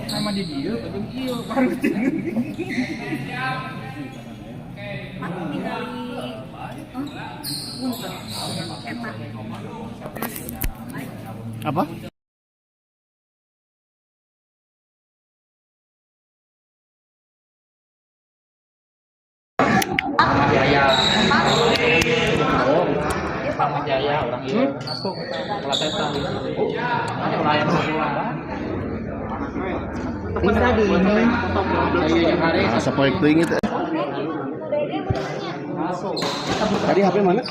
sama di dia, betul iya baru apa? Jaya. Sama Jaya orang itu masuk kelatetan. Ada layan pulang. Bisa di Asa poek teuing itu. Tadi HP mana?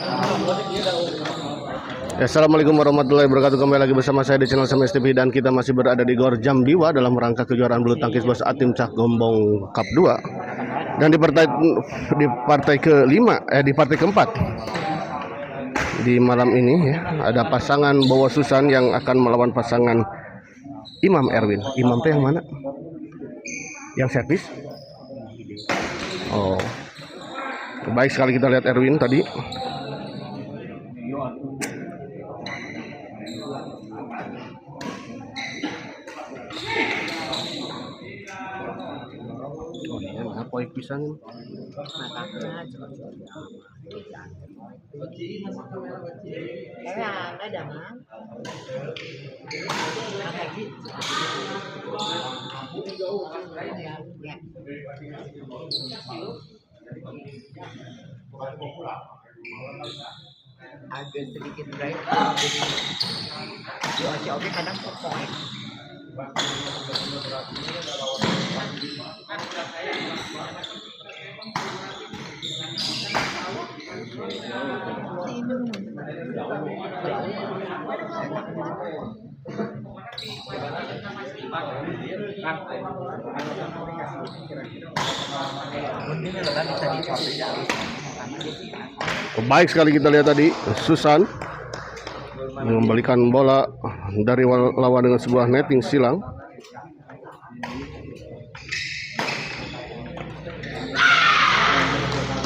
Ya, assalamualaikum warahmatullahi wabarakatuh. Kembali lagi bersama saya di channel SMS TV dan kita masih berada di Gor Jambiwa dalam rangka kejuaraan bulu tangkis Bos Atim Cak Gombong Cup 2. Dan di partai kelima, di partai keempat di malam ini ya, ada pasangan Bowo Susan yang akan melawan pasangan Imam Erwin. Imam teh yang mana? Yang servis? Oh, baik sekali, kita lihat Erwin tadi. Oh iya, poin pisang. Agak sedikit drive jadi oke kadang pokoknya Baik sekali, kita lihat tadi Susan mengembalikan bola dari lawan dengan sebuah netting silang.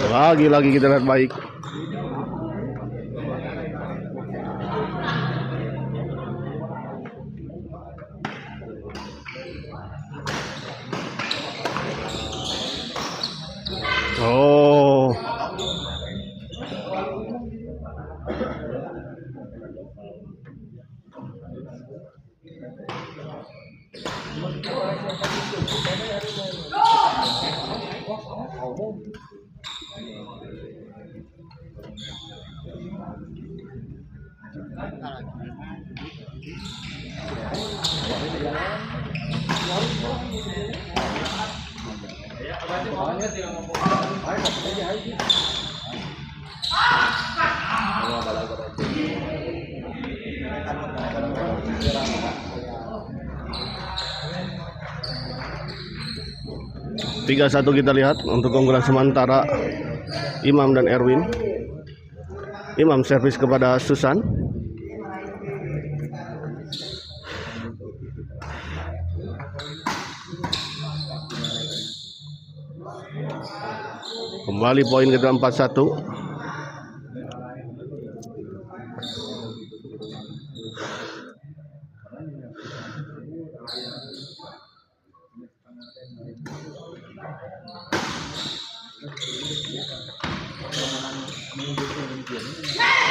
Lagi-lagi kita lihat baik. Oh, tiga satu kita lihat untuk keunggulan sementara Imam dan Erwin. Imam servis kepada Susan. Kembali poin ke 4-1.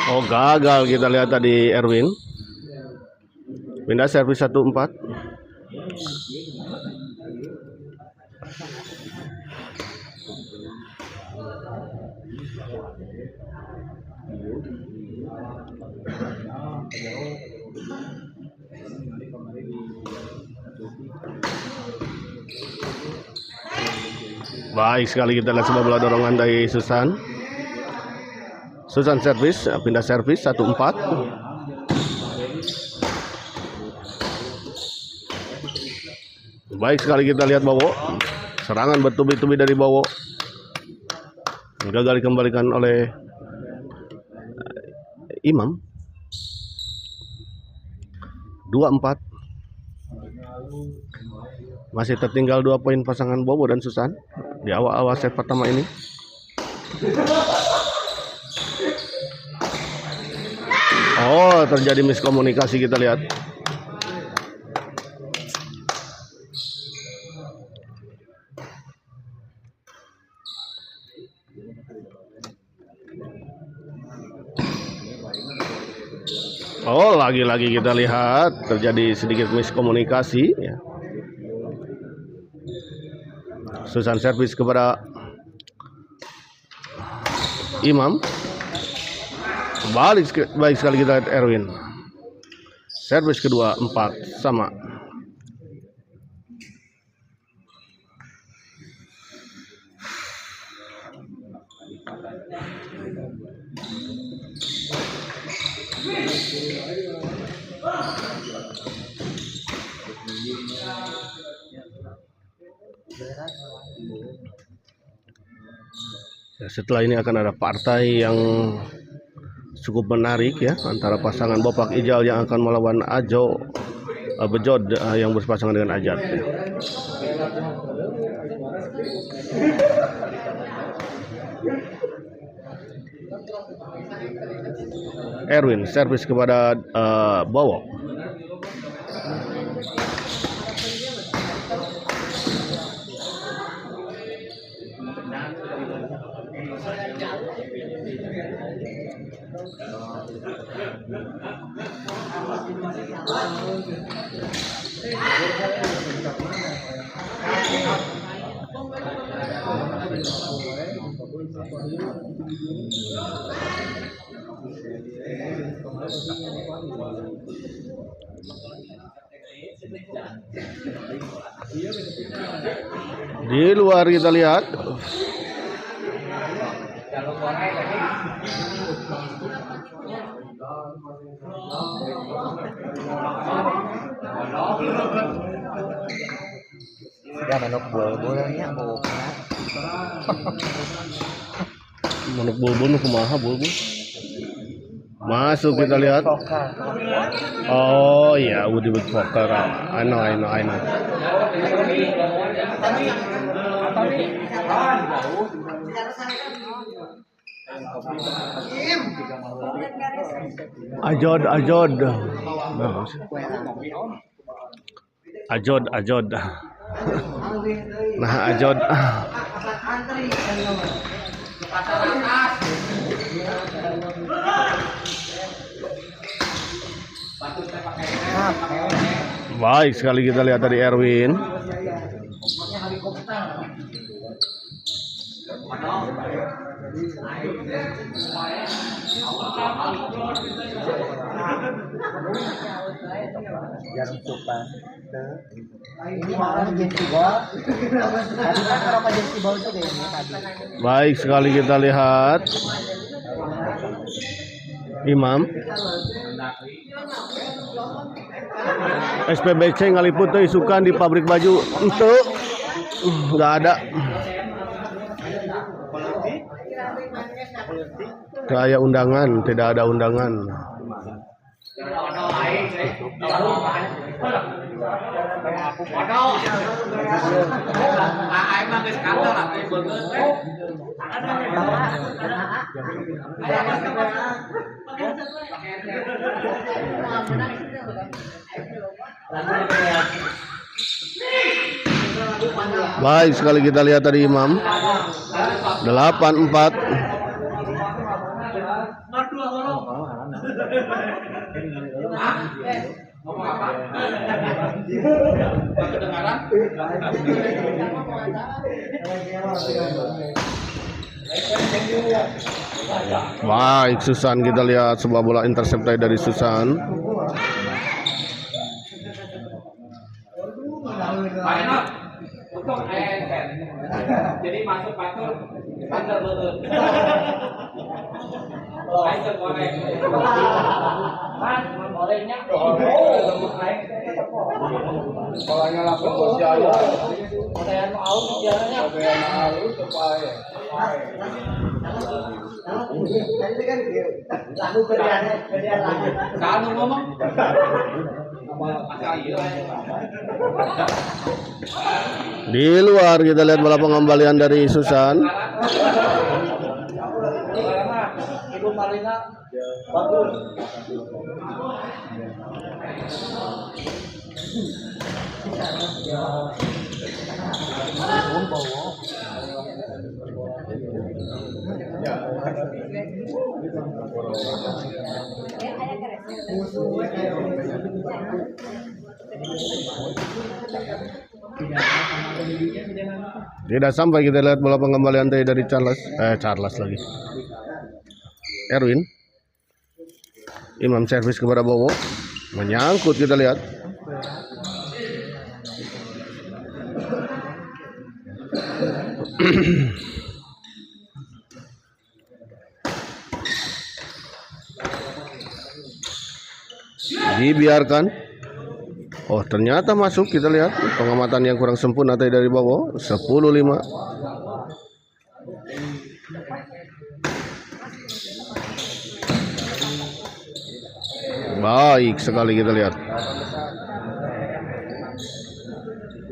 Oh, gagal kita lihat tadi Erwin. Pindah servis 1-4. Baik sekali, kita lihat sebuah bola dorongan dari Susan. Susan servis, pindah servis 1-4. Baik sekali, kita lihat Bowo. Serangan bertubi-tubi dari Bowo. gagal dikembalikan oleh Imam. 2-4. Masih tertinggal 2 poin pasangan Bobo dan Susan di awal-awal set pertama ini. Oh, terjadi miskomunikasi, kita lihat. Oh, lagi-lagi kita lihat terjadi sedikit miskomunikasi ya. Susan servis kepada Imam. Baik sekali kita lihat Erwin. Servis kedua 4 sama. Ya, setelah ini akan ada partai yang cukup menarik ya, antara pasangan Bopak Ijal yang akan melawan Ajo Bejod yang berpasangan dengan Ajat. Erwin servis kepada Bowo. Di luar kita lihat Sudah manuk bulbulnya mau manuk bulbul kumaha bulbul. Masuk kita lihat. Oh iya, Woody Woodpecker. I know. Ajod. Nah, Ajod. Baik sekali kita lihat dari Erwin. Jarum super. Ini malah Jensi Ball. Tadi kan berapa Jensi Ball itu kayaknya tadi. Baik sekali kita lihat Imam. SPBC ngaliput tuh isukan di pabrik baju itu nggak ada. Kayak undangan, tidak ada undangan. Baik sekali kita lihat tadi Imam. 8-4. Baik Susan, kita lihat sebuah bola intercept dari Susan. Jadi masuk patur patur betul. Polanya langsung bos jaya. Saya mau out bicaranya. Saya mau out supaya Kamu ngomong? Di luar kita lihat bola pengembalian dari Susan. Ibu Marina bagus. Tidak sampai kita lihat bola pengembalian dari Charles lagi. Erwin. Imam servis kepada Bowo. Menyangkut kita lihat. Dibiarkan. Oh, ternyata masuk, kita lihat pengamatan yang kurang sempurna tadi dari Bowo. 10-5. Baik sekali kita lihat.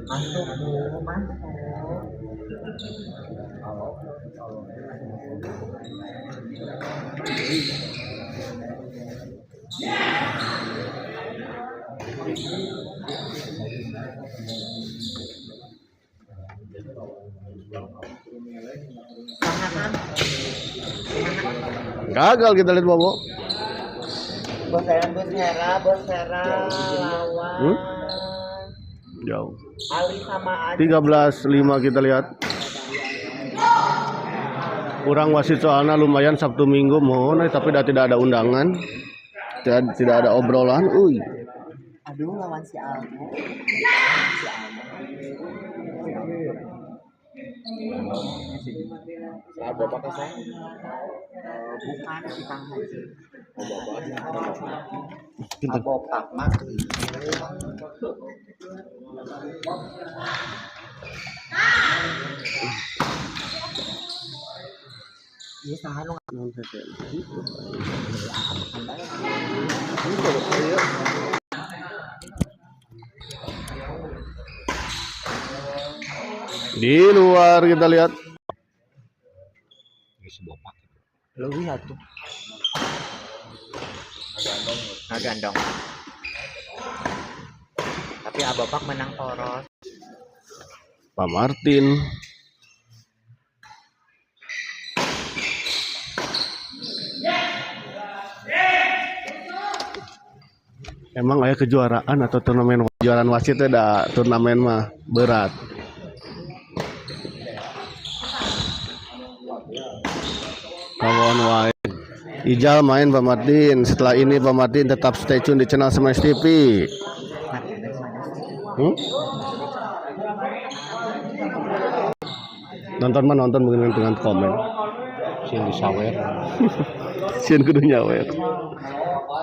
Masuk Bu, masuk. Gagal kita lihat Bowo. Bos Hera lawan Jauh. Ali sama Adi. 13-5 kita lihat. Kurang wasit soalnya lumayan Sabtu Minggu mohon tapi tidak ada undangan. Tidak ada obrolan. Aduh lawan si Almo. Ada pakai saya? Bukan si Kang Haji. Pintar. Bopak mak. Iya saha nu di luar kita lihat. lebih atuh. Ngagandong. Tapi Abopak menang poros. Pak Martin. Emang aya kejuaraan atau turnamen kejuaraan wasit ada turnamen mah berat. Kawan wae. Ijal main Pak Martin. Setelah ini Pak Martin tetap stay tune di channel Smash TV. Nonton begini dengan komen. Sing disawer. Sieun kudu nyawer.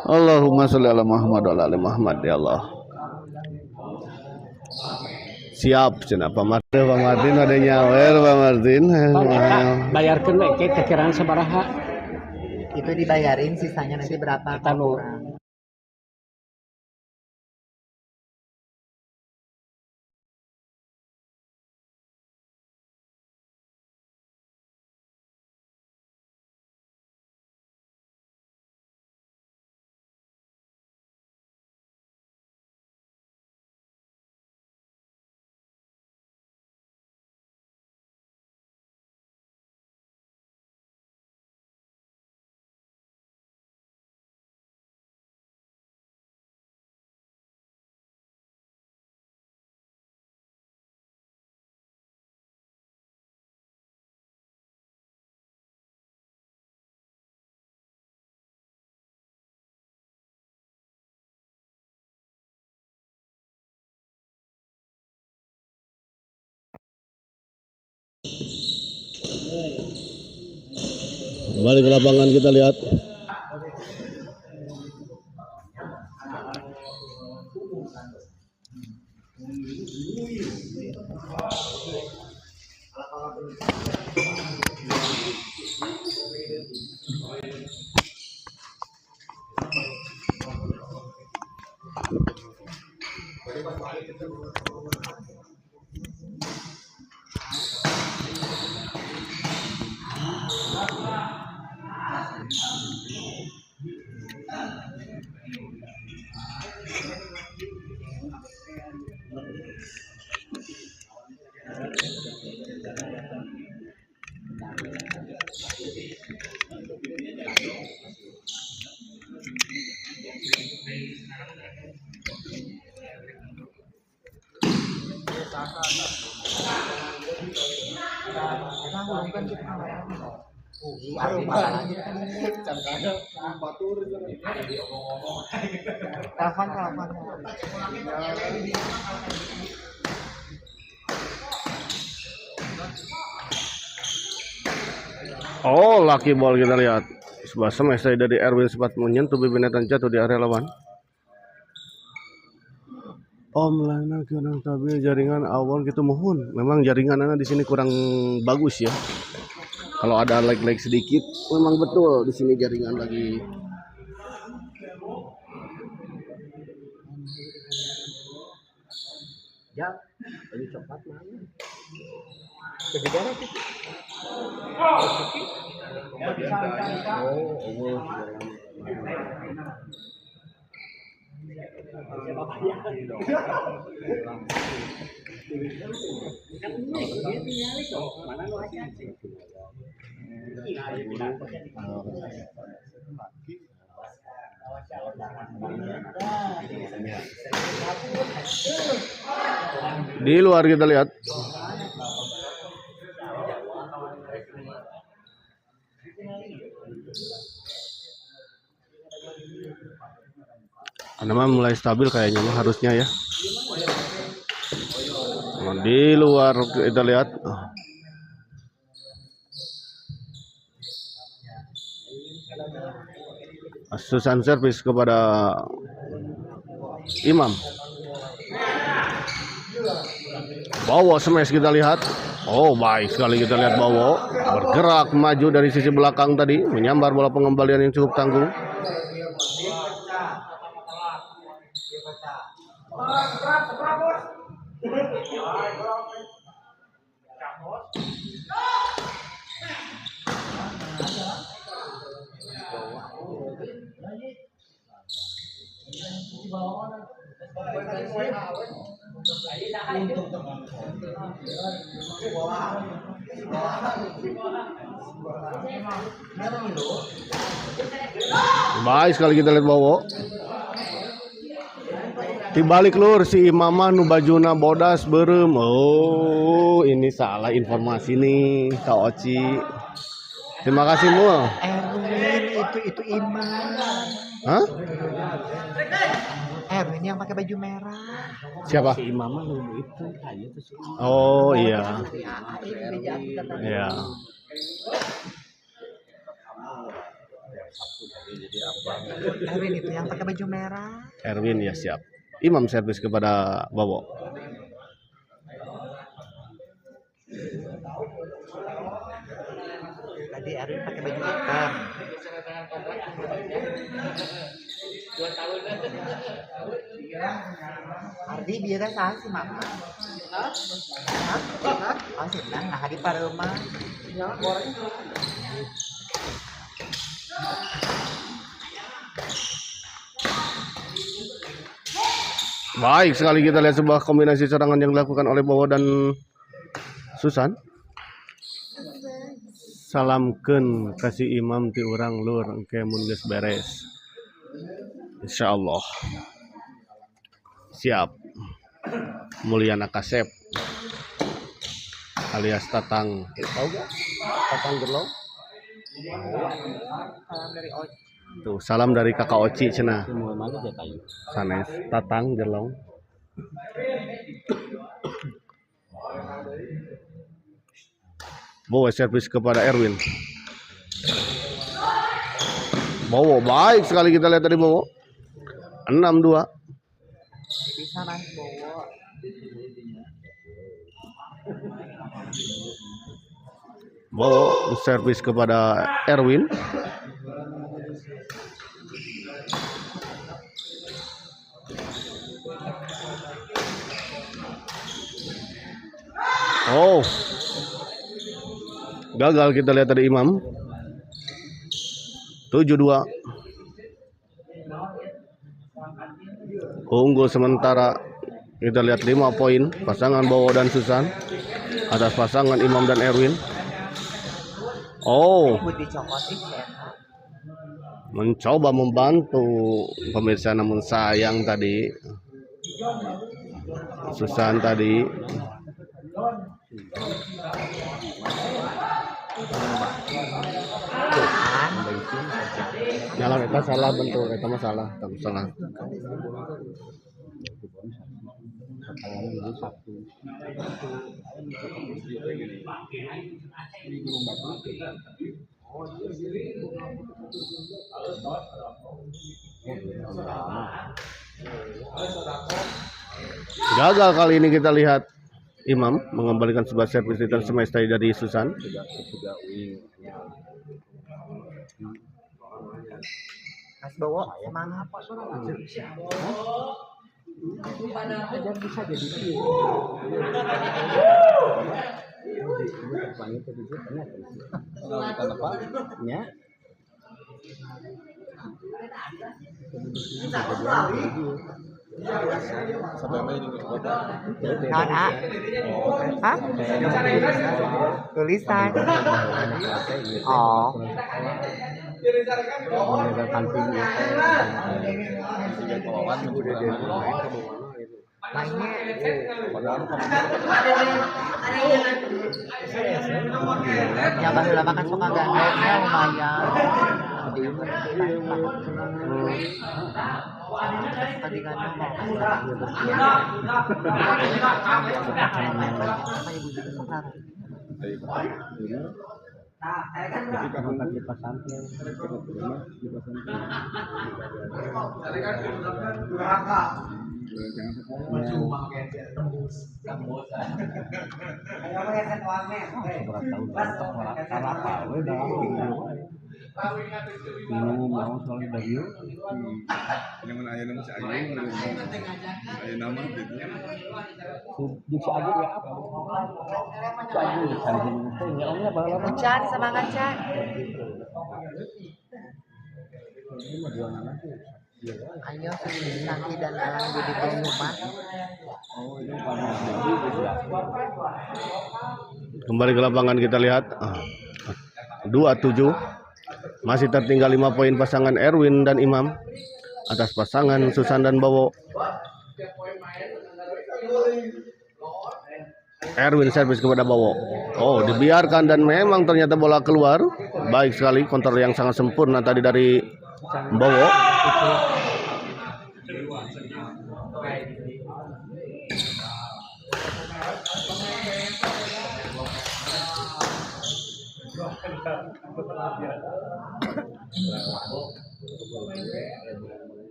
Allahumma sholli ala Muhammad wa ala ali Muhammad ya Allah. Siap cenah Pak Martin ada nyawer Pak Martin. Bayarkeun we kekiraan sabaraha? Itu dibayarin sisanya nanti berapa? Eta nu Kembali ke lapangan kita lihat. Telepon. Oh, lucky ball kita lihat. Sebuah smash dari Erwin sempat menyentuh bibir net dan jatuh di area lawan. Om Lana kurang stabil jaringan awal gitu mohon. Memang jaringannya di sini kurang bagus ya. Kalau ada lag sedikit, memang betul di sini jaringan lagi. Ya, ini coklat mana? Kebijakan sih. Di luar kita lihat. Nama mulai stabil kayaknya harusnya ya. Nah, di luar kita lihat. Susan servis kepada Imam. Bowo smash kita lihat. Oh, baik sekali kita lihat Bowo bergerak maju dari sisi belakang tadi, menyambar bola pengembalian yang cukup tangguh. Baik sekali kita lihat Bowo. Dibalik lur si Imamah nu bajuna bodas berem. Oh, ini salah informasi nih Kak Oci. Terima kasih Mul. Erwin itu Imam. Hah? Erwin yang pakai baju merah. Siapa? Si Imamah itu aja tuh si. Oh iya. Iya. Erwin itu yang pakai baju merah. Erwin ya siap. Imam servis kepada Bowo. Tadi Erwin pakai baju hitam. Ardi biasa sah si mama. Oh senang nah di parema. Baik sekali kita lihat sebuah kombinasi serangan yang dilakukan oleh Bowo dan Susan. Salamkeun kasih Imam ti urang lur engke mun geus beres. Insyaallah. Siap. Mulyana Kasep alias Tatang. Tahu gak? Tatang Gerlong. Dari Oci. Tuh, salam dari Kakak Oci cenah. Sanes Tatang Gerlong. Bowo servis kepada Erwin. Bowo baik sekali kita lihat tadi Bowo. 6-2. Bisa naik bawa. Bowo servis kepada Erwin. Oh, gagal kita lihat dari Imam. 7-2. Unggul sementara. Kita lihat 5 poin pasangan Bowo dan Susan atas pasangan Imam dan Erwin. Oh, mencoba membantu pemirsa, namun sayang tadi Susan tadi. Nyala kita salah bentuk, kita masalah, salah. Gagal kali ini, kita lihat Imam mengembalikan sebuah servis return smash tadi dari Susan. Mas Bowo, semangat Pak. Ajar bisa jadi dia. Ya. Hah? Tulisan. Oh. Yang baru makan suka gandengnya lumayan. Tadi kan mau soal dari dengan ayah nama si Ayu, ayah nama gitu. bisa aja ya apa? Bisa aja cari ya omnya balap. Chan semangat Chan. Ayo Santi dan Alang Budi Pengumuman. Kembali ke lapangan, kita lihat 2-7. Masih tertinggal 5 poin pasangan Erwin dan Imam atas pasangan Susan dan Bowo. Erwin servis kepada Bowo. Oh, dibiarkan dan memang ternyata bola keluar. Baik sekali kontrol yang sangat sempurna tadi dari Bowo.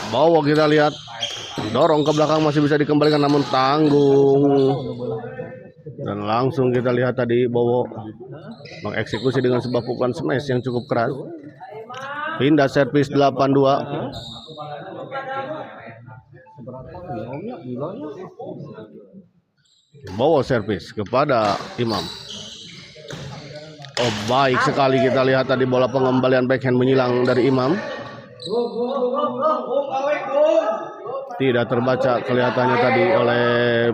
Bowo kita lihat dorong ke belakang, masih bisa dikembalikan namun tanggung. Dan langsung kita lihat tadi Bowo mengeksekusi dengan sebuah pukulan smash yang cukup keras. Pindah servis 8-2. Bowo servis kepada Imam. Oh, baik sekali, kita lihat tadi bola pengembalian backhand menyilang dari Imam. Tidak terbaca kelihatannya tadi oleh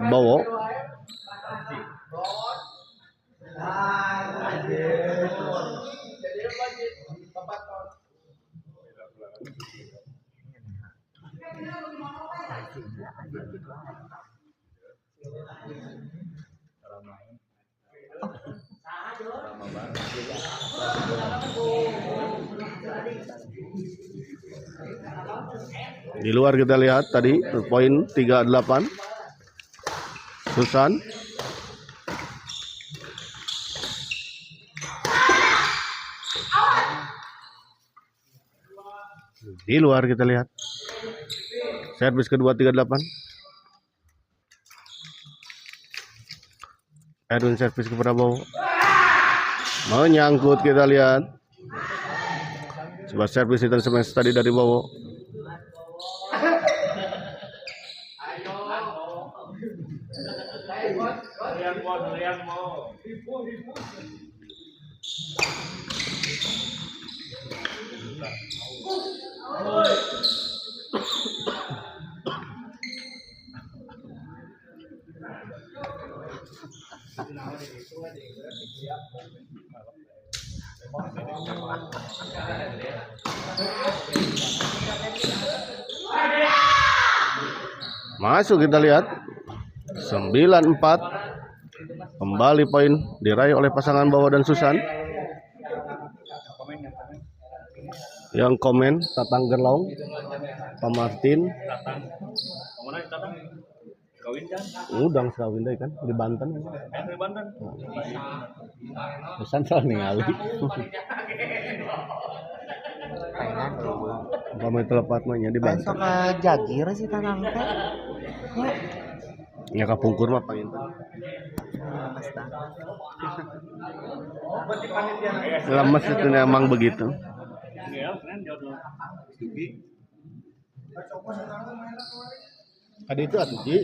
Bowo. Di luar kita lihat tadi poin 38 Susan. Di luar kita lihat servis kedua 38. Erwin servis kepada Bowo. Menyangkut, kita lihat. Sebuah servis itu smash tadi dari Bowo. Masuk, kita lihat 9-4. Kembali poin diraih oleh pasangan Bowo dan Susan. Yang komen Tatang Gerlong, Pak Martin. Udang sekawin deh kan di Banten. Susan soal ningali. Pamit telepat mahnya di Banten. Besok ke Jagir sih Tatang teh. Ya kapungkur mah pangin. Lemes itu emang begitu. Tadi itu atuh Ji.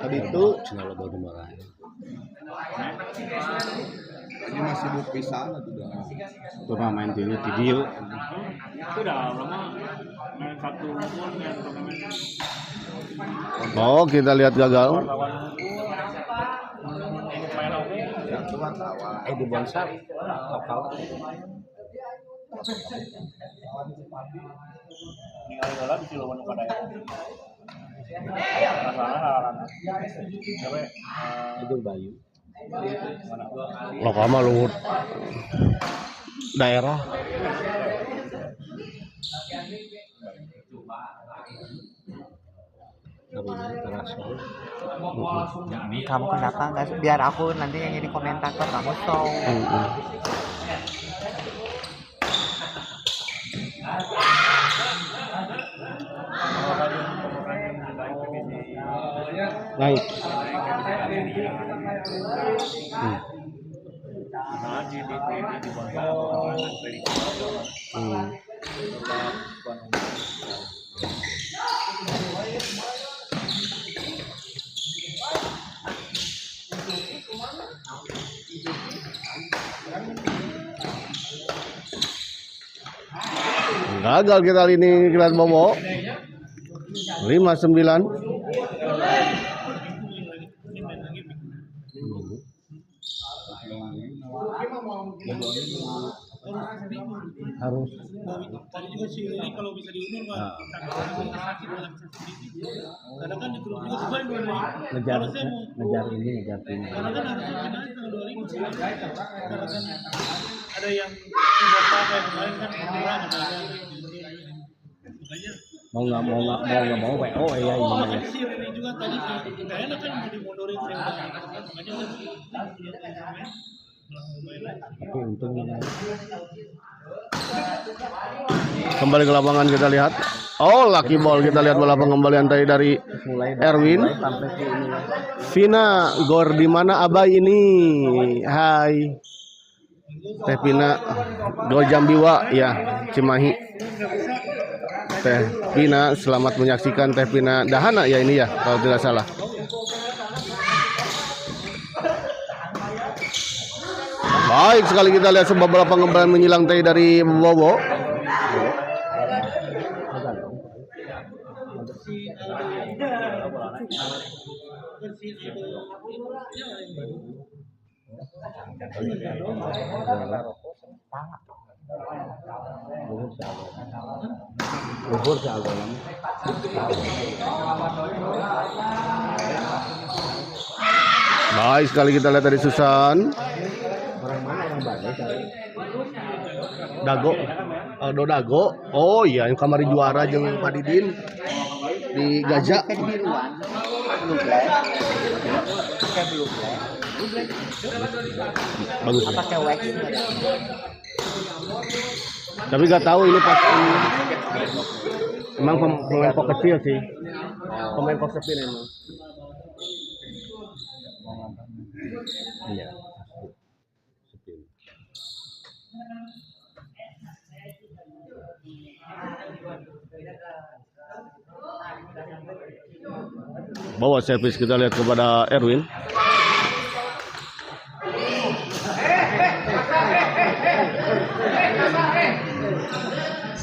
Tadi itu cenah loba nu marah. Ini masih sibuk pisan atau udah? Tuh mah main dulu video. Itu udah lama main satu pun yang turnamen. Oh, kita lihat gagal. Di bonsai lokal. Ningali heula di Cileunyi nu kadaya. Masalah itu Bayu. Lokal mah luhur daerah. Kamu kenapa nggak biar aku nanti yang jadi komentator kamu show. Naik. Gagal kita kali ini Kilat Bowo. 5-9. Harus tadi juga si Lili kalau bisa diundur Pak. Kadang kan di grup juga sebenarnya ngejar ini. karena kan harusnya finalnya tanggal 2000 karena kan ada yang di Bapak kayak kemarin kan kurang ada makanya mau nggak mau WO ya ini. makanya si Lili juga tadi nggak enak kan mau dimundurin saya udah makanya kan Tapi untung kembali ke lapangan kita lihat. Oh, lucky ball, kita lihat bola pengembalian tadi dari Erwin. Vina, gor di mana Abai ini? Hai. Teh Vina, gor Jambiwa ya, Cimahi. Teh Vina, selamat menyaksikan Teh Vina Dahana ya ini ya, kalau tidak salah. Baik sekali kita lihat sebuah bola pengembalian menyilang tadi dari Bowo. Baik sekali kita lihat dari Susan. Dago, Aldo Dago. Oh iya, yang kamari juara jeung Pak Didin di Gajah. Bagus. Pakai wax. Tapi nggak tahu ini pas ini. Emang pemain kok kecil sih. Pemain kok sepi emang. Iya. Bawa servis kita lihat kepada Erwin.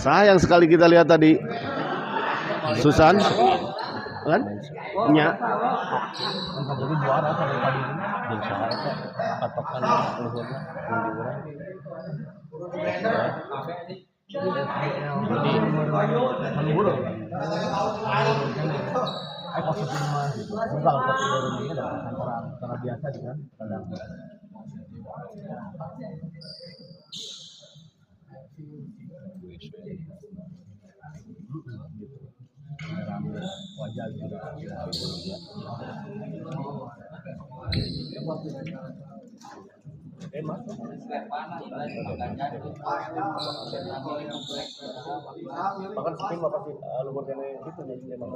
Sayang sekali kita lihat tadi Susan kan? Nya. Jadi juara tadi tadi jeung saha eta patokan luhurna mun diurang. Jadi menurut posisi mah enggak untuk ini dapat orang biasa kan. Wajah gitu. Bahkan sering bapak sih luar kene gitu jadi memang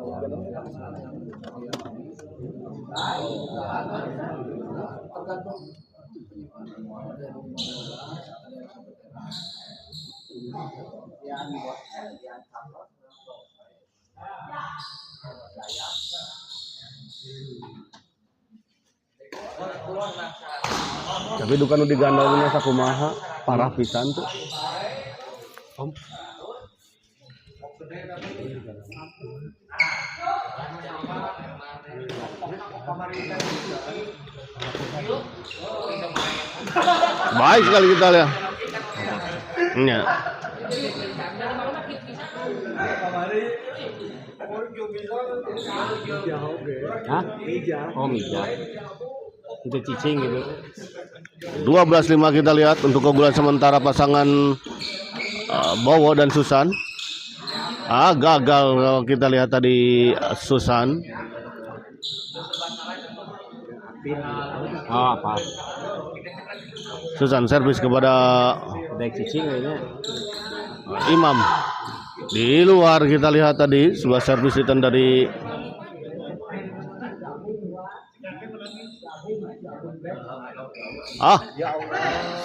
Tapi duka nu digandalna sakumaha parah pisan tuh. Om. Baik sekali kita lihat. Nya. Hah? Oh, Mija. Itu cicing gitu. 12-5 kita lihat untuk keunggulan sementara pasangan Bowo dan Susan. Gagal kita lihat tadi Susan. Oh, apa? Susan servis kepada Dek cicing kayaknya. Imam. Di luar kita lihat tadi sebuah servis return dari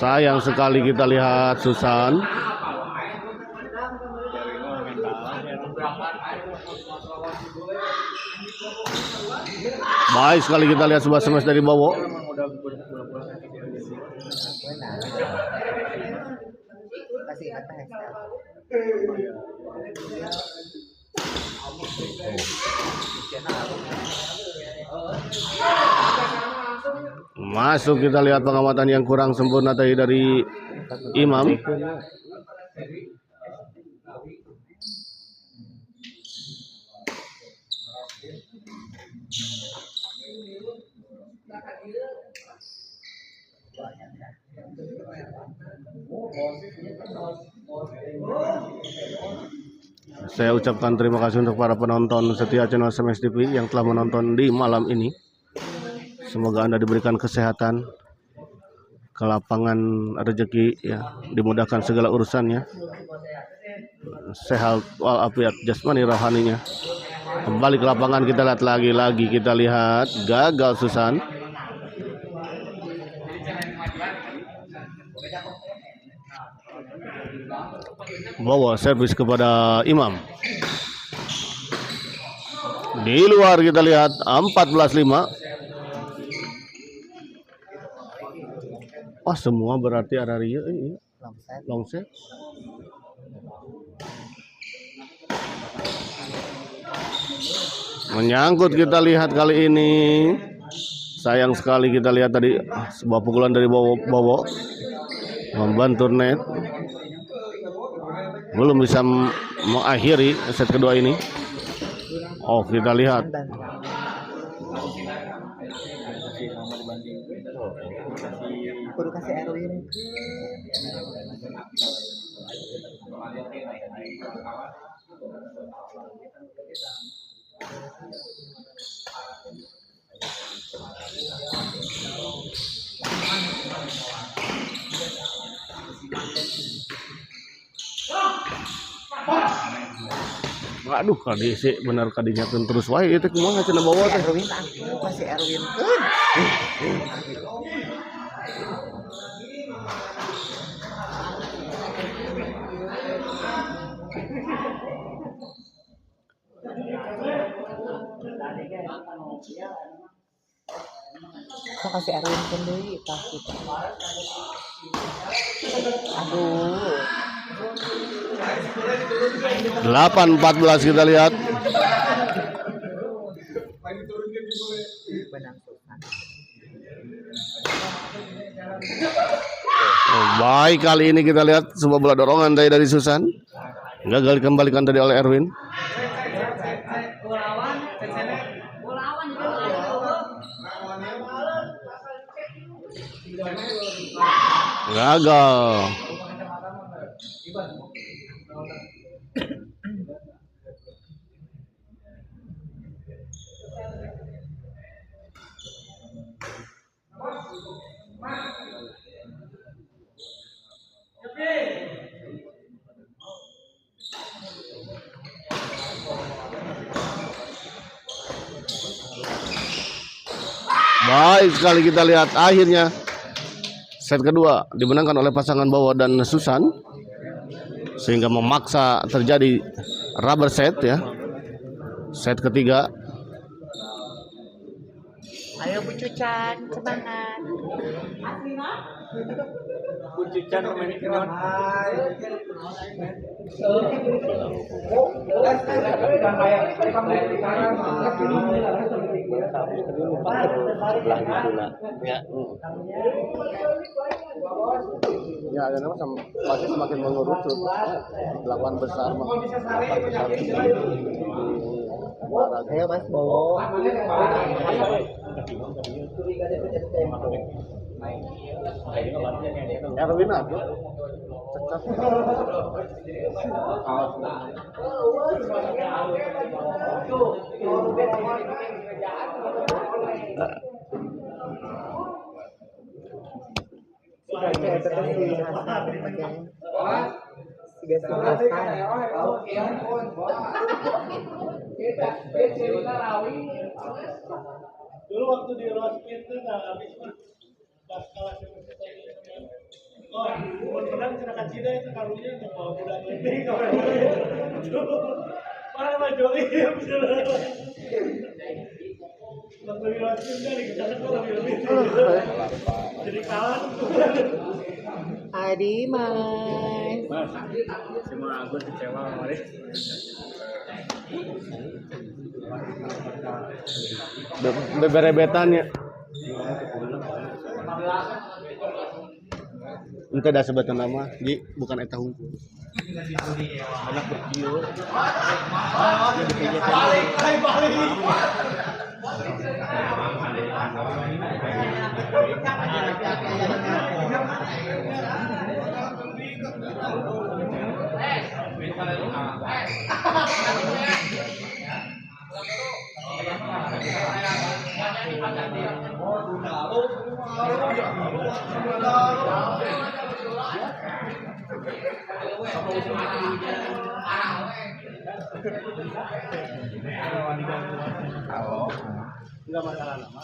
sayang sekali kita lihat Susan. Baik sekali kita lihat sebuah smash dari Bowo. Masuk kita lihat pengamatan yang kurang sempurna tadi dari Imam. Saya ucapkan terima kasih untuk para penonton setia channel Smash TV yang telah menonton di malam ini. Semoga Anda diberikan kesehatan, kelapangan rezeki, ya, dimudahkan segala urusannya, sehat walafiat jasmani rohaninya. Kembali ke lapangan kita lihat lagi kita lihat gagal Susan. Bawa servis kepada Imam. Di luar kita lihat 14-5. Oh, semua berarti ada Rio ini long set. Menyangkut kita lihat kali ini. Sayang sekali kita lihat tadi sebuah pukulan dari Bowo membantu net. Belum bisa mengakhiri set kedua ini. Oh, kita lihat. Kudu kasih Erwin. Aduh, kadi sih bener kadinya terus wae itu kumaha cenah bawa teh. Erwin kasih Erwin kok kasih Erwin deui tah kita. Aduh. 8-14 kita lihat. Benang Susan. Oh, baik, kali ini kita lihat sebuah bola dorongan dari Susan. Gagal dikembalikan tadi oleh Erwin. Gagal. Baik sekali, kita lihat akhirnya set kedua dimenangkan oleh pasangan Bowo dan Susan, sehingga memaksa terjadi rubber set ya. Set ketiga. Ayo Bu Cucan, semangat. Cucan pemain kiron. Ya, ada nama masih semakin mengerucut. Lawan besar mah. Ayo Mas Bowo. Erwin aku. Dulu waktu di Rospin itu nggak habis mah. Pas kalah sama oh, menang kena cida itu karunya nggak mau udah ini kalau mana mah joli waktu di Rospin kan dikejar kalau lebih jadi kalah. Adi Mas. Semua aku kecewa kemarin. Beberebetannya. Itu ada sebutan nama, Ji, bukan eta hungkul. Anak berkiu. Enggak masalah nama.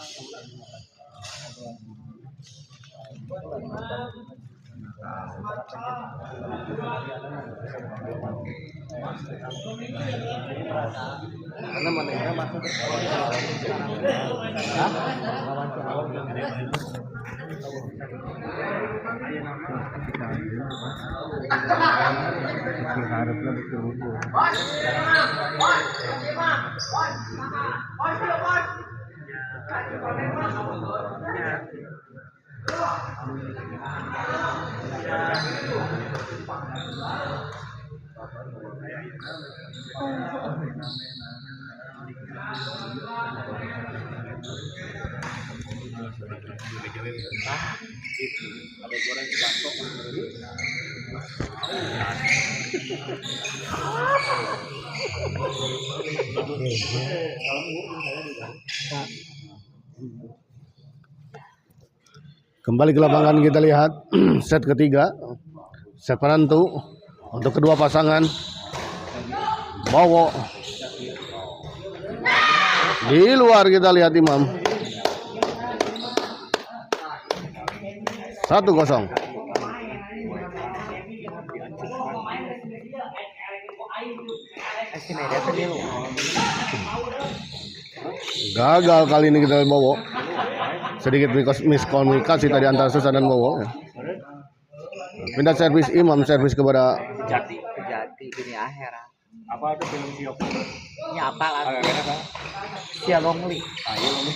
Karena mana yang masuk ke Ada goreng bakso. Kembali ke lapangan kita lihat set ketiga, set penentu untuk kedua pasangan. Bowo di luar, kita lihat Imam. 1-0. Gagal kali ini kita lihat Bowo. Sedikit miskomunikasi tadi antara Susan dan Bowo. Pindah servis Imam, servis kepada Kejati gini akhirat. Apa ada film Siok? Ini apa lah? Agak kan? Sia Longli. Ayo lo.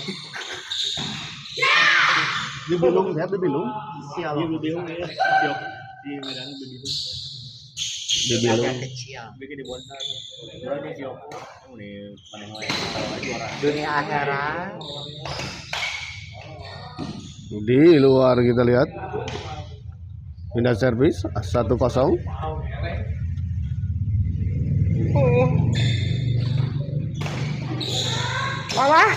Di Bilung, lihat di Bilung. Sia Di Longli. Ludeung ya, Siok di Medan begitu. Di Bilung. Agak kecil. Bikin di bonsai. Orang di Siok. Ini mana yang juara. Dunia akhirat. Di luar kita lihat. Pindah servis 1-0. Malah.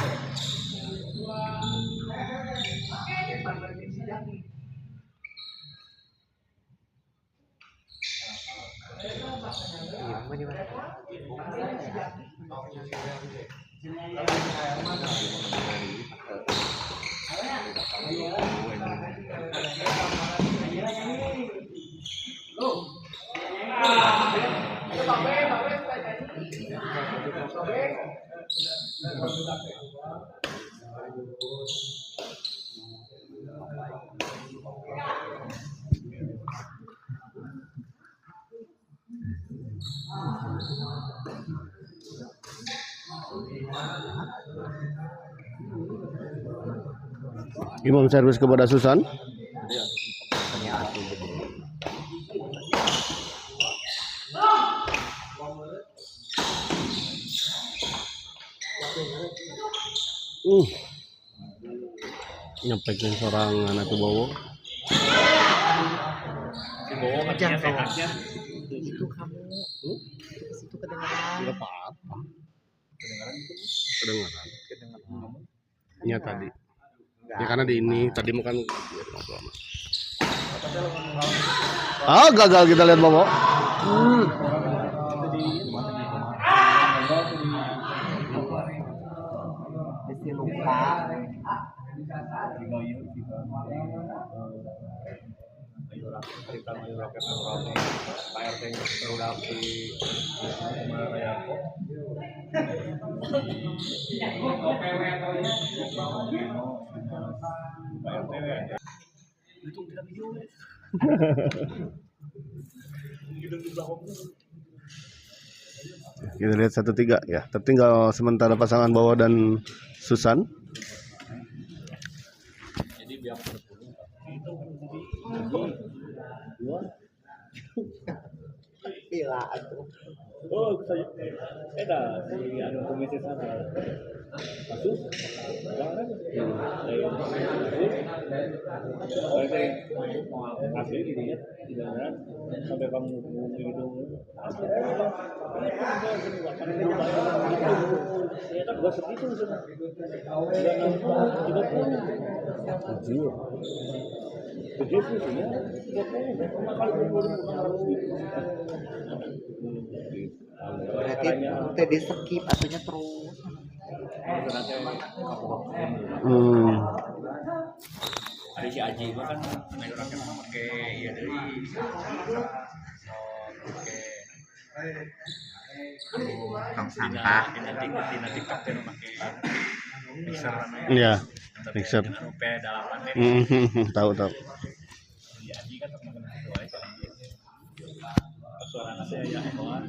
Imam servis kepada Susan. Nyepekin seorang anak tuh bawa. Si Bowo katanya sehatnya. Itu kamu. Itu kedengaran. Tidak apa-apa. Kedengaran. Iya tadi. Ya karena di ini tadi makan. Ah gagal kita lihat Bobo. Mesti lupa. Kita lihat 1-3 ya. Tertinggal sementara pasangan Bowo dan Susan. Jadi biar Gila tuh. oh saya dah si anu komisi sana kasus jangan asli gitu ya tidak sampai kamu gitu ternyata gua segitu sudah gede sih ya 30 kali Berarti teh di skip atunya terus. Ada si Aji mah kan main orangnya pakai ya dari Tong sampah. di TikTok teh pakai mixer namanya. Iya, mixer. Rupe dalaman teh. Tahu. Si Aji kan teman itu aja. Suara nasi ya hewan.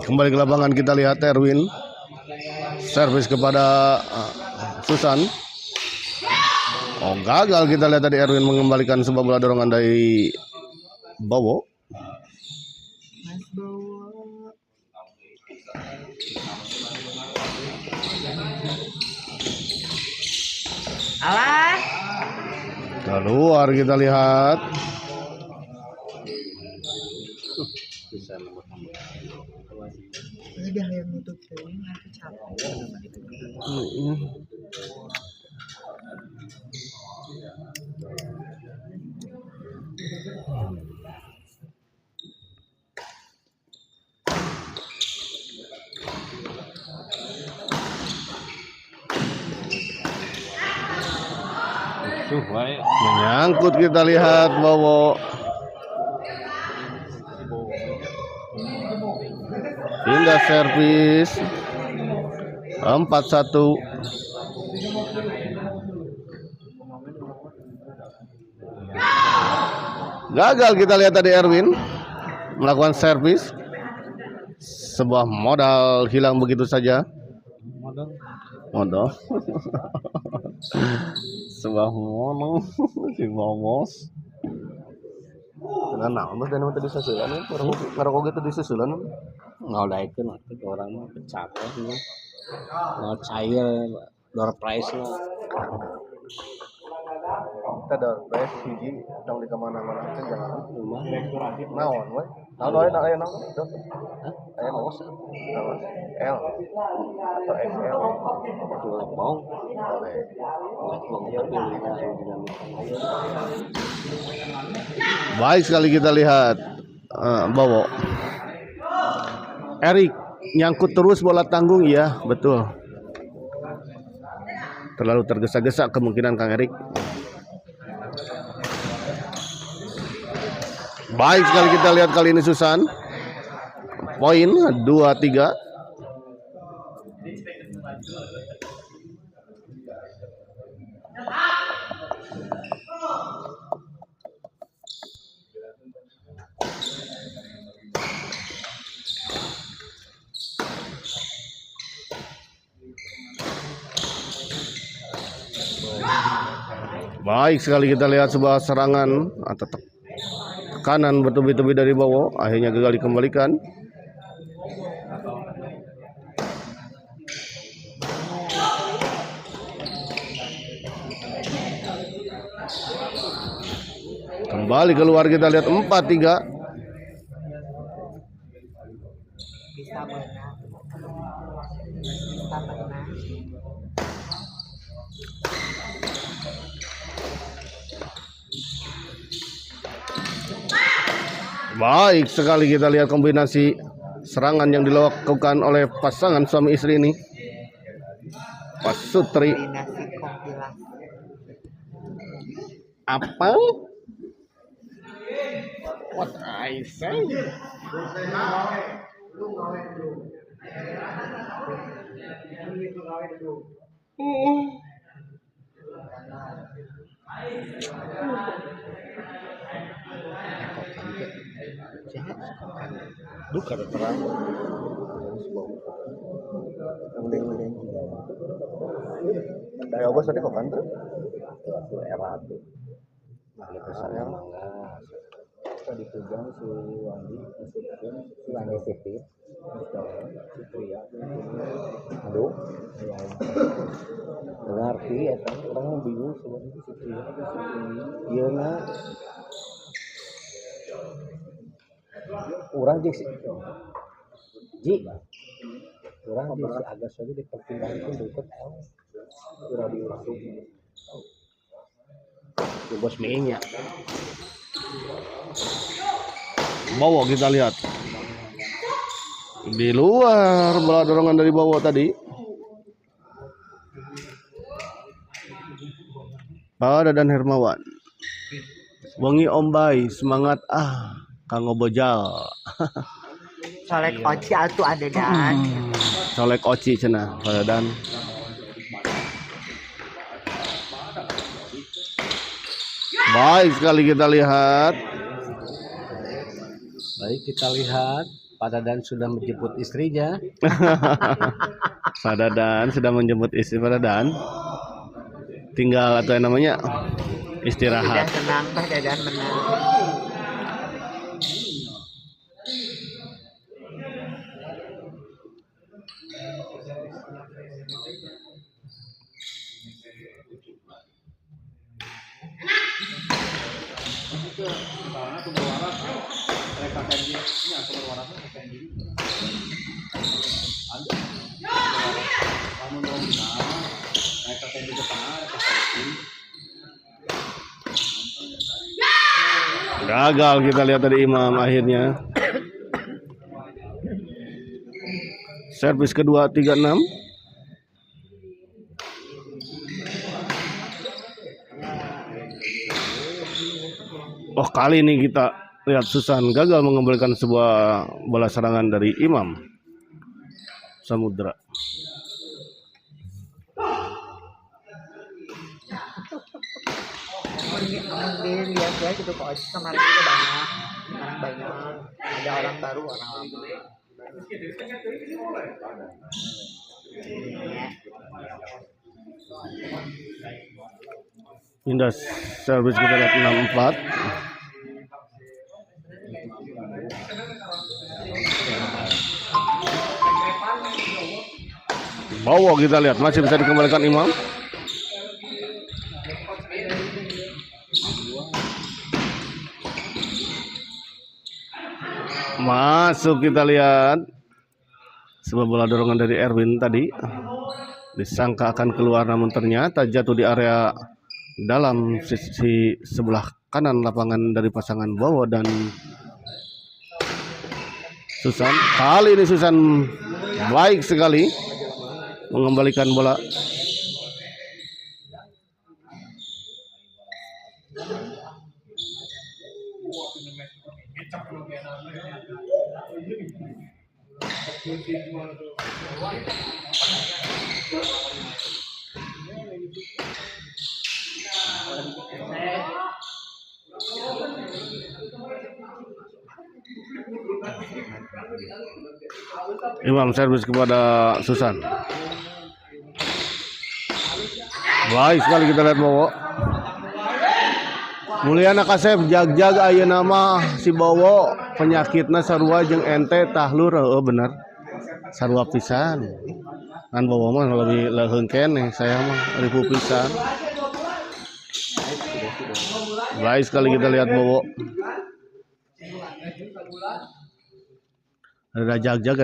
Kembali ke lapangan kita lihat Erwin servis kepada Susan. Oh gagal kita lihat tadi Erwin mengembalikan sebuah bola dorongan dari Bowo. Mas Bowo. Alah. Keluar kita lihat. Udah yang nutup poin aku capek. Menyangkut kita lihat Bowo. Pindah servis 4-1. Gagal kita lihat tadi Erwin melakukan servis. Sebuah modal hilang begitu saja. Modal. Sebuah modal si Momos. Karena naon dan tadi susulan, maroko gitu disusulan. Ngaudaikeun atuh orang mah capek nya. Mau cair door price lah. Kita ada price hiji tong di kemana-mana teh jangan Rumah naon we. Naon we aya naon? Aya naon? L atau XL. bong. Baik sekali kita lihat Bowo. Erik nyangkut terus bola tanggung, ya betul. Terlalu tergesa-gesa kemungkinan Kang Erik. Baik sekali kita lihat kali ini Susan. Poin 2-3. Baik sekali kita lihat sebuah serangan atau tekanan bertubi-tubi dari Bowo, akhirnya gagal dikembalikan. Kembali keluar kita lihat 4-3. Bisa menang. Bisa menang. Baik sekali kita lihat kombinasi serangan yang dilakukan oleh pasangan suami istri ini. Pak Sutri. Kombinasi kompilasi. Apa? What I say? Duka terang. Dari August tadi kok kan tuh? Era tuh. Nah, kesannya mangga. Tadi tujuan si Wandi masukkan si Wandi Siti. Sitria. Aduh. Ngerti ya kan orang bingung sebenarnya Sitria itu Sitria. Iya nah. Orang jadi Ji. Orang bisa agak saja dipertimbangkan berikut L. Kurang diusung. Bos mie-nya. Bowo kita lihat. Di luar bola dorongan dari Bowo tadi. Pada dan Hermawan. Wengi Ombay semangat Kang Bojal. Colek oci atuh ada dan. Colek oci cenah pada dan. Baik sekali kita lihat. Baik kita lihat Pak Dadan sudah menjemput istrinya. Pak Dadan sudah menjemput istri Pak Dadan. Tinggal atau yang namanya istirahat. Sudah senang Pak Dadan menang. Gagal kita lihat dari Imam akhirnya. Servis kedua 3-6. Oh, kali ini kita lihat Susan gagal mengembalikan sebuah bola serangan dari Imam Samudra. dilihat ya gitu kok kemarin juga banyak, sekarang banyak ada orang baru orang lama. Pindah servis kita lihat 64. Bawa kita lihat masih bisa dikembalikan Imam. Masuk kita lihat. Sebuah bola dorongan dari Erwin tadi disangka akan keluar namun ternyata jatuh di area dalam sisi sebelah kanan lapangan dari pasangan Bowo dan Susan. Kali ini Susan baik sekali mengembalikan bola. Imam servis kepada Susan. Baik sekali kita lihat Bowo. Mulyana Kasep jag-jag ayeuna mah si Bowo penyakitna sarua jeung ente tahlur. Oh bener. Sarua pisan. Kan Bowo mah lebih leuheung keneh, saya mah ribu pisan. Baik sekali kita lihat Bowo. Ada jag-jag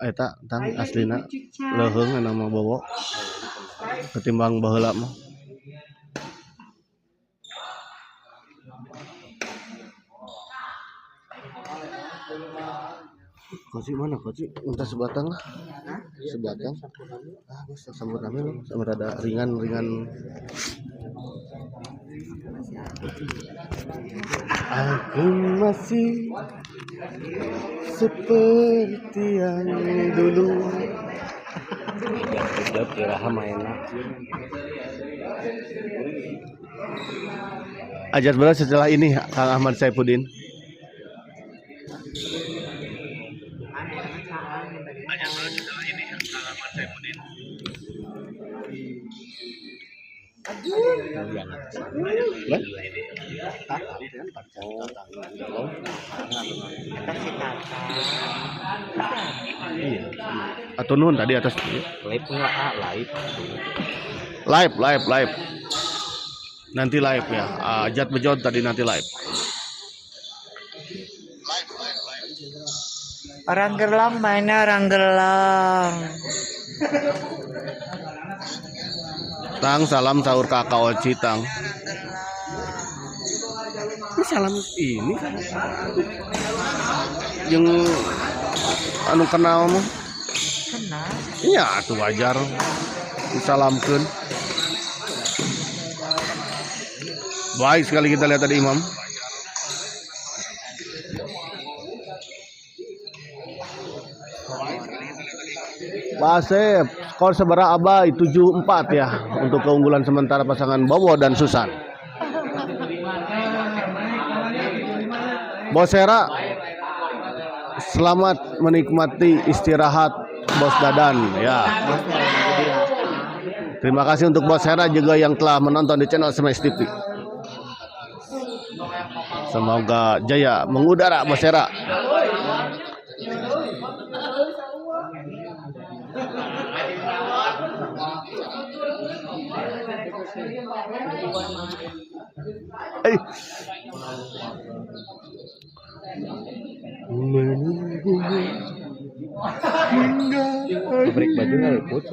eta tang aslina leuheung nama Bowo ketimbang baheula mah. Koci mana koci? Minta sebatang lah. Sebatang. Ah, bisa sambut kami loh. Sama ada ringan-ringan. Aku masih seperti yang dulu. Udah kiraha mainnya. Ajar bola setelah ini Kang Ahmad Saifuddin. Atau nun tadi atas live nanti live ya. Ajat bejot tadi nanti live. Orang Gerlang mainnya orang Gerlang. Tang salam sahur kakak Oci Tang. Ini salam ini kan yang anu kenal mah. Kenal. Iya atuh wajar disalamkeun. Baik sekali kita lihat tadi Imam. Basep, skor sebera Abai 7-4 ya untuk keunggulan sementara pasangan Bowo dan Susan. Bosera, selamat menikmati istirahat Bos Dadan ya. Terima kasih untuk Bosera juga yang telah menonton di channel Smash TV. Semoga jaya mengudara Bosera. Pabrik baju nggak ikut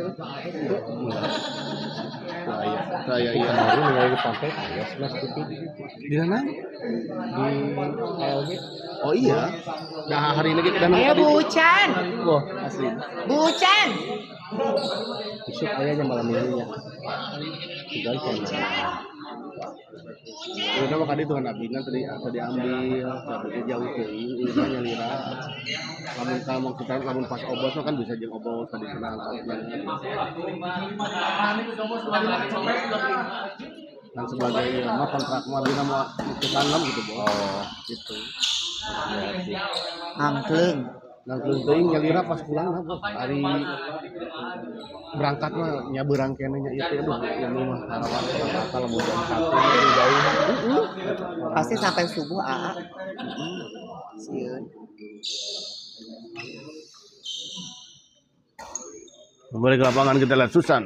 Saya iya lagi pakai ya Smash TV di mana? di KLG. Oh iya. Nah hari ini kita Ayo Bucan. Wah asli Bucan. besok ayahnya malam minggunya juga kan. Udah nama kali itu kan abina tadi ambil tapi jauh ke ini nyalira. Lamun kita lamun pas obos kan bisa jeung obos tadi kenal. Dan sebagai mah kontrak mah dina mau ke tanam gitu, Bos. Oh, Gitu. iya sih. Angklung. Dan teuing nyalira pas pulang lah, Bos. Hari berangkat mah nyabeurang keneh nya ieu teh aduh ini mah harapan berangkat kalau mau jam 1 lebih jauh. Pasti sampai subuh AA. Sieun. Kembali ke lapangan kita lihat Susan.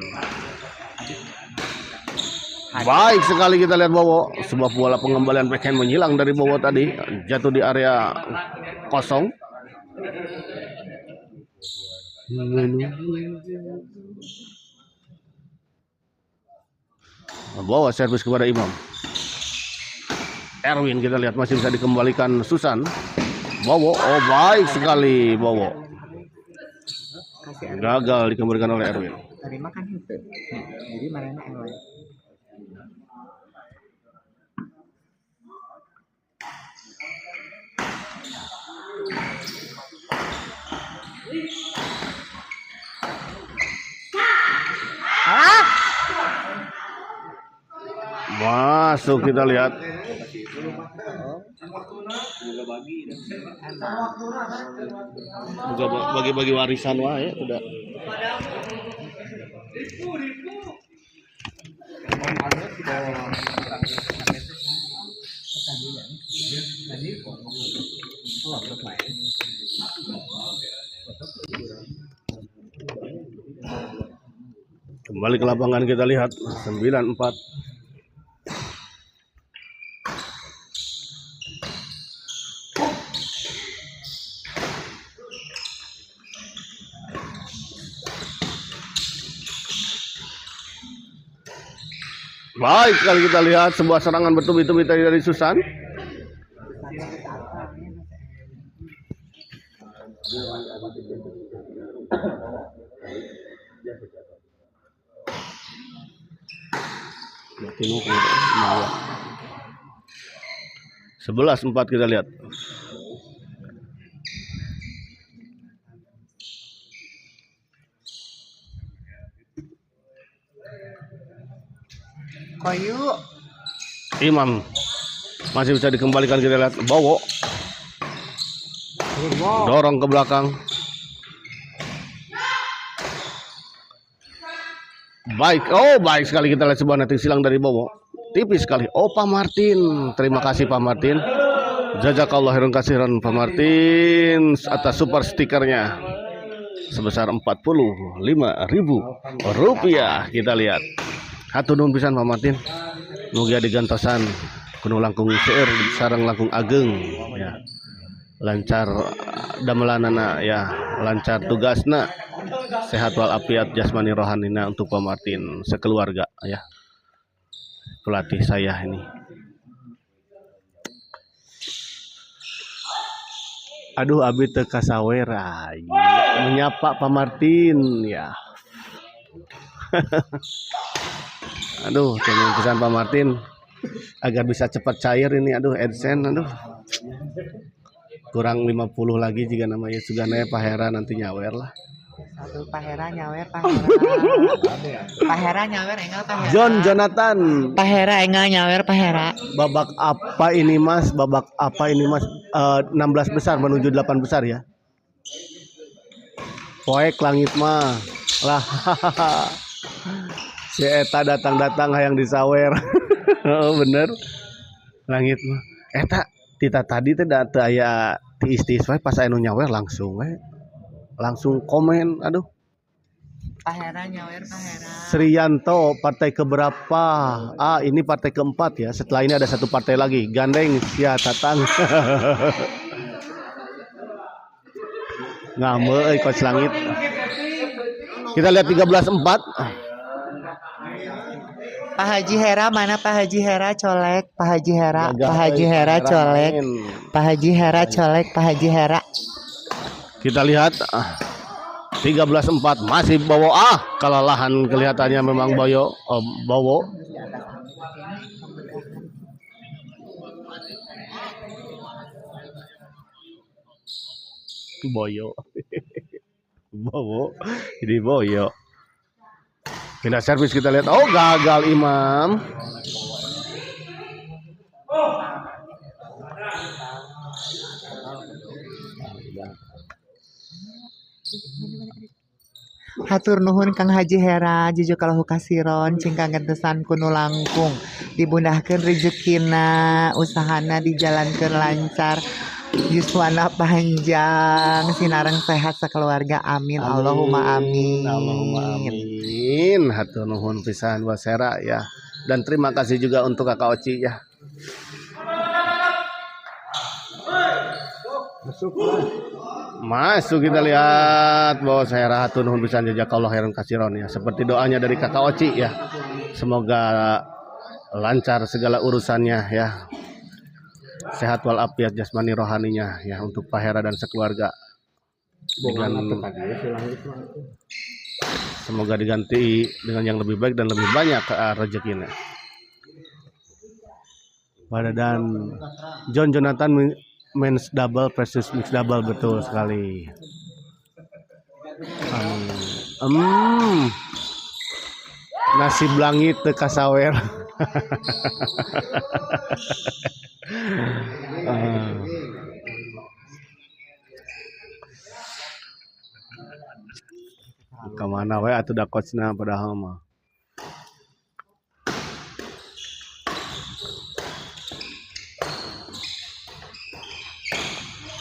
Baik sekali kita lihat Bowo. Sebuah bola pengembalian backhand menghilang dari Bowo tadi. Jatuh di area kosong. Bowo servis kepada Imam. Erwin kita lihat masih bisa dikembalikan Susan. Bowo, oh baik sekali Bowo. Gagal dikembalikan oleh Erwin. Tadi makan itu. Jadi marahnya yang lain. Masuk kita lihat. Juga bagi-bagi warisan wae udah. Kembali ke lapangan kita lihat 9-4. Baik sekali kita lihat sebuah serangan bertubi-tubi tadi dari Susan. Nah, 11-4 kita lihat. Koyu. Imam masih bisa dikembalikan kita lihat. Bowo dorong ke belakang. Baik, oh baik sekali kita lihat sebuah netting silang dari Bowo. Tipis sekali. Oh Pak Martin, terima kasih Pak Martin. Jazakallah khairan kasiran Pak Martin atas super stikernya sebesar Rp45.000. Kita lihat. Hatur nuhun pisan Pak Martin. Mugia digantosan kudu langkung seueur sareng langkung ageng ya. Lancar damelanana ya, lancar tugasna. Sehat walafiat jasmani rohanina untuk Pak Martin sekeluarga ya. Pelatih saya ini. Aduh abi teu kasawera menyapa Pak Martin ya. Aduh, terima pesan Pak Martin agar bisa cepat cair ini. Aduh, AdSense, aduh. Kurang 50 lagi jika namanya Sugane Pak Hera nanti nyawer lah. Satu Pak Hera nyawer Pak Hera. Pak Hera nyawer enggak Pak Hera. John Jonathan. Pak Hera enggak nyawer Pak Hera. Babak apa ini Mas? Babak apa ini Mas? 16 besar menuju 8 besar ya. Poek langit mah. Lah. Si Eta datang-datang hayang disawer. Oh bener. Langit mah. Eta tita tadi teh da teu aya ti istis wae pas aya nu nyawer langsung we. Langsung komen, aduh. Pak Hera nyawer Pak Hera. Sriyanto partai keberapa? Ah, ini partai keempat ya. Setelah ini ada satu partai lagi. Gandeng sia Tatang. Ngame euy coach langit. Kita lihat 13-4. Pak Haji Hera mana Pak Haji Hera colek Pak Haji Hera Pak Haji Hera colek Pak Haji Hera colek Pak Haji Hera. Kita lihat 13-4 masih Bowo kelelahan kelihatannya memang Bowo. Bowo jadi Boyo. Pindah servis kita lihat. Oh gagal Imam. Hatur nuhun Kang Haji Hera jujuk kalau kasiron cingkang gentesan kuno langkung dibundahkeun rezekina usahana dijalankeun lancar yuswana panjang sinareng sehat sakeluarga amin Allahumma amin. Allahumma amin. Hatur nuhun pisan Bos Hera ya. Dan terima kasih juga untuk Kakak Oci ya. Masuk kita lihat Bos Hera hatur nuhun pisan jazakallahu khairan katsiran ya. Seperti doanya dari Kakak Oci ya. Semoga lancar segala urusannya ya. Sehat walafiat jasmani rohaninya ya untuk Pak Hera dan sekeluarga. Semoga diganti dengan yang lebih baik dan lebih banyak rezekinya. Pada dan John Jonathan men's double versus mixed double betul sekali. Nasi langit teu kasawer. Kemana we atuh da coachna padahal mah.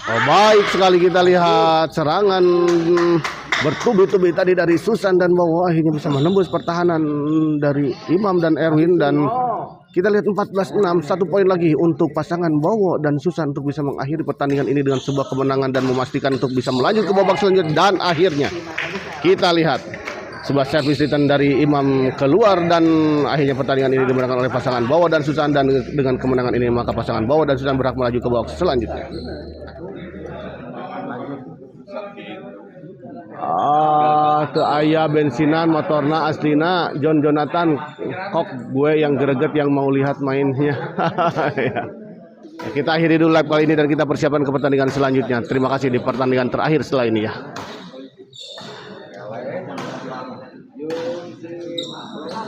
Oh, baik sekali kita lihat serangan bertubi-tubi tadi dari Susan dan Bowo akhirnya bisa menembus pertahanan dari Imam dan Erwin dan kita lihat 14-6 1 poin lagi untuk pasangan Bowo dan Susan untuk bisa mengakhiri pertandingan ini dengan sebuah kemenangan dan memastikan untuk bisa melanjut ke babak selanjutnya dan akhirnya kita lihat sebuah servis return dari Imam keluar dan akhirnya pertandingan ini dimenangkan oleh pasangan Bowo dan Susan dan dengan kemenangan ini maka pasangan Bowo dan Susan berhak melaju ke babak selanjutnya. Teu aya bensinan motorna aslina John Jonathan kok gue yang greget yang mau lihat mainnya. Ya. Kita akhiri dulu live kali ini dan kita persiapan ke pertandingan selanjutnya. Terima kasih di pertandingan terakhir setelah ini ya.